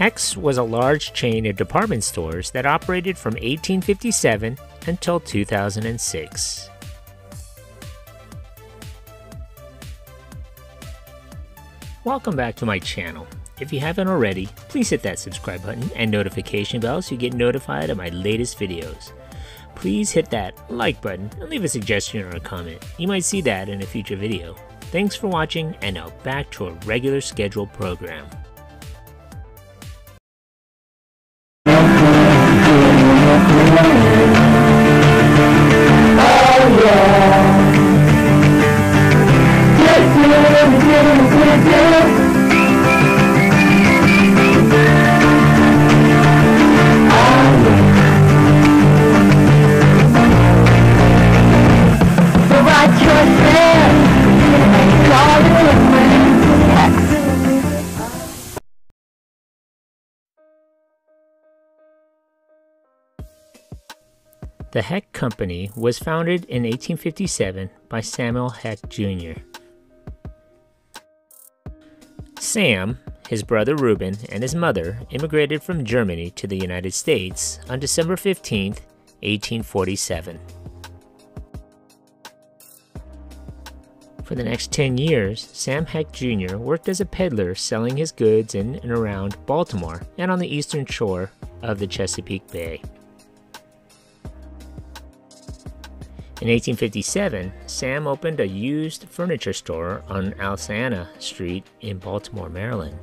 Hecht's was a large chain of department stores that operated from 1857 until 2006. Welcome back to my channel. If you haven't already, please hit that subscribe button and notification bell so you get notified of my latest videos. Please hit that like button and leave a suggestion or a comment. You might see that in a future video. Thanks for watching, and now back to a regular scheduled program. The Hecht Company was founded in 1857 by Samuel Hecht Jr. Sam, his brother Reuben, and his mother immigrated from Germany to the United States on December 15, 1847. For the next 10 years, Sam Hecht Jr. worked as a peddler selling his goods in and around Baltimore and on the eastern shore of the Chesapeake Bay. In 1857, Sam opened a used furniture store on Alsana Street in Baltimore, Maryland.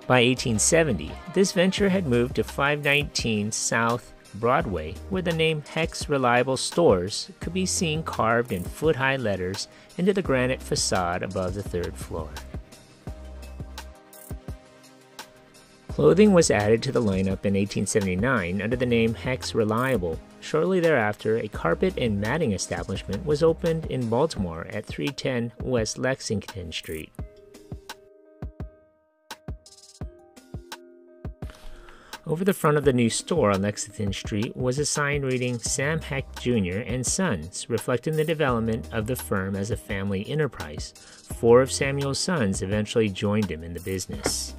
By 1870, this venture had moved to 519 South Broadway, where the name Hecht's Reliable Stores could be seen carved in foot-high letters into the granite facade above the third floor. Clothing was added to the lineup in 1879 under the name Hecht's Reliable. Shortly thereafter, a carpet and matting establishment was opened in Baltimore at 310 West Lexington Street. Over the front of the new store on Lexington Street was a sign reading Sam Hecht Jr. and Sons, reflecting the development of the firm as a family enterprise. 4 of Samuel's sons eventually joined him in the business.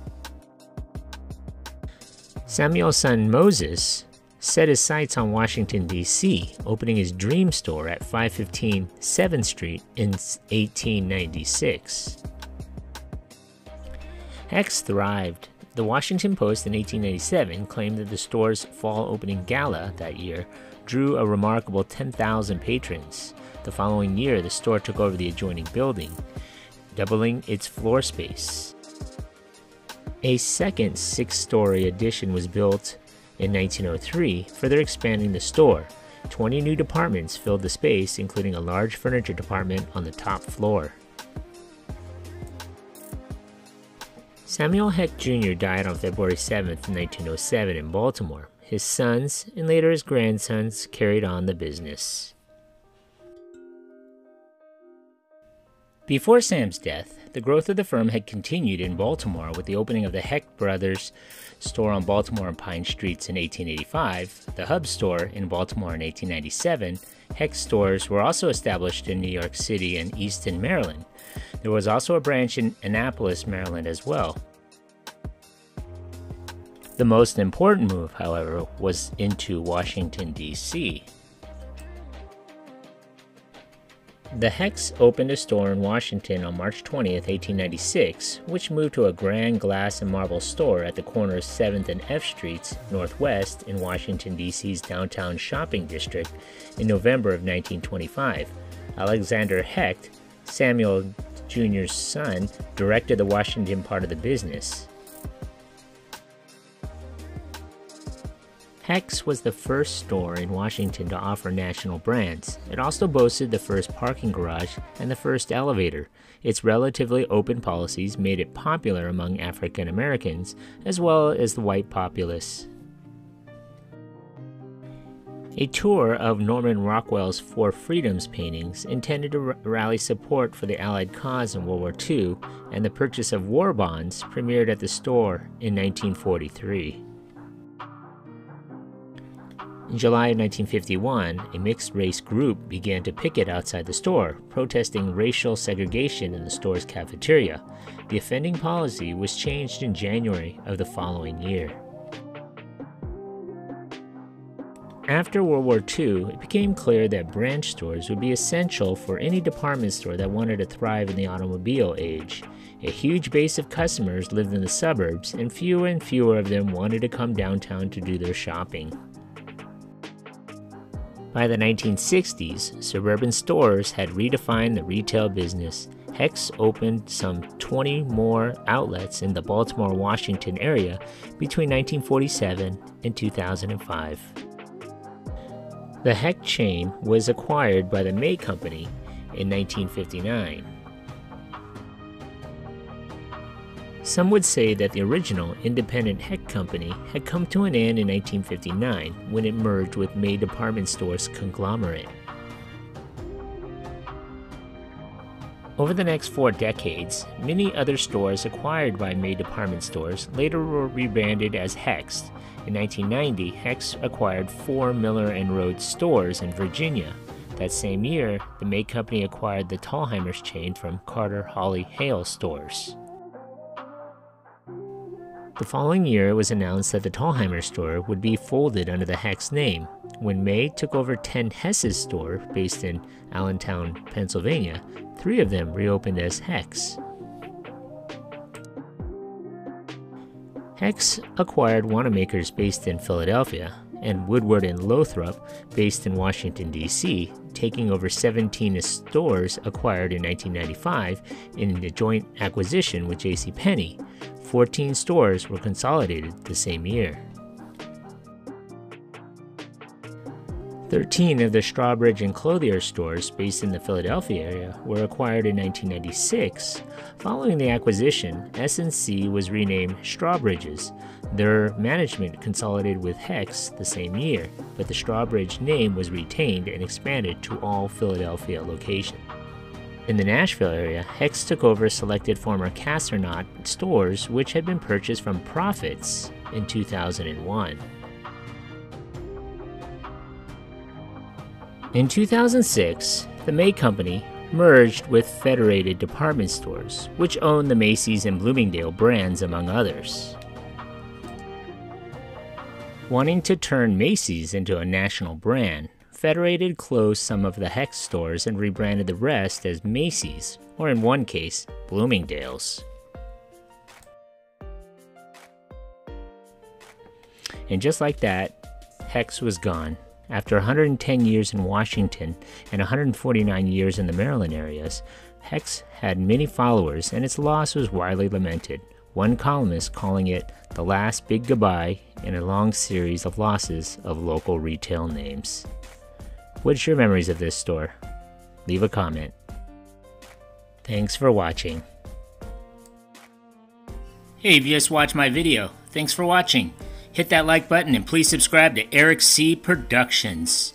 Samuel's son Moses set his sights on Washington, D.C., opening his dream store at 515 7th Street in 1896. Hecht's thrived. The Washington Post in 1897 claimed that the store's fall opening gala that year drew a remarkable 10,000 patrons. The following year, the store took over the adjoining building, doubling its floor space. A second 6-story addition was built in 1903, further expanding the store. 20 new departments filled the space, including a large furniture department on the top floor. Samuel Hecht Jr. died on February 7, 1907 in Baltimore. His sons and later his grandsons carried on the business. Before Sam's death, the growth of the firm had continued in Baltimore with the opening of the Hecht Brothers store on Baltimore and Pine Streets in 1885, the Hub store in Baltimore in 1897. Hecht stores were also established in New York City and Easton, Maryland. There was also a branch in Annapolis, Maryland as well. The most important move, however, was into Washington, D.C. The Hechts opened a store in Washington on March 20, 1896, which moved to a grand glass and marble store at the corner of 7th and F Streets Northwest in Washington, D.C.'s downtown shopping district in November of 1925. Alexander Hecht, Samuel Jr.'s son, directed the Washington part of the business. Hecht's was the first store in Washington to offer national brands. It also boasted the first parking garage and the first elevator. Its relatively open policies made it popular among African Americans as well as the white populace. A tour of Norman Rockwell's Four Freedoms paintings intended to rally support for the Allied cause in World War II, and the purchase of war bonds premiered at the store in 1943. In July of 1951, a mixed-race group began to picket outside the store, protesting racial segregation in the store's cafeteria. The offending policy was changed in January of the following year. After World War II, it became clear that branch stores would be essential for any department store that wanted to thrive in the automobile age. A huge base of customers lived in the suburbs, and fewer of them wanted to come downtown to do their shopping. By the 1960s, suburban stores had redefined the retail business. Hecht opened some 20 more outlets in the Baltimore, Washington area between 1947 and 2005. The Hecht chain was acquired by the May Company in 1959. Some would say that the original independent Hecht Company had come to an end in 1959 when it merged with May Department Stores conglomerate. Over the next 4 decades, many other stores acquired by May Department Stores later were rebranded as Hecht. In 1990, Hecht acquired 4 Miller & Rhodes stores in Virginia. That same year, the May Company acquired the Thalhimer's chain from Carter Hawley Hale stores. The following year, it was announced that the Thalhimer store would be folded under the Hecht name. When May took over 10 Hess's store based in Allentown, Pennsylvania, 3 of them reopened as Hecht's. Hecht acquired Wanamaker's based in Philadelphia and Woodward and Lothrop based in Washington, D.C., taking over 17 stores acquired in 1995 in the joint acquisition with JCPenney. 14 stores were consolidated the same year. 13 of the Strawbridge and Clothier stores based in the Philadelphia area were acquired in 1996. Following the acquisition, S&C was renamed Strawbridge's. Their management consolidated with Hecht the same year, but the Strawbridge name was retained and expanded to all Philadelphia locations. In the Nashville area, Hecht took over selected former Castornot stores which had been purchased from Profits in 2001. In 2006, the May Company merged with Federated Department Stores, which owned the Macy's and Bloomingdale brands among others. Wanting to turn Macy's into a national brand, Federated closed some of the Hecht stores and rebranded the rest as Macy's, or in one case, Bloomingdale's. And just like that, Hecht was gone. After 110 years in Washington and 149 years in the Maryland areas, Hecht had many followers and its loss was widely lamented, one columnist calling it the last big goodbye in a long series of losses of local retail names. What's your memories of this store? Leave a comment. Thanks for watching. Hey, if you just watched my video, thanks for watching. Hit that like button and please subscribe to Eric C. Productions.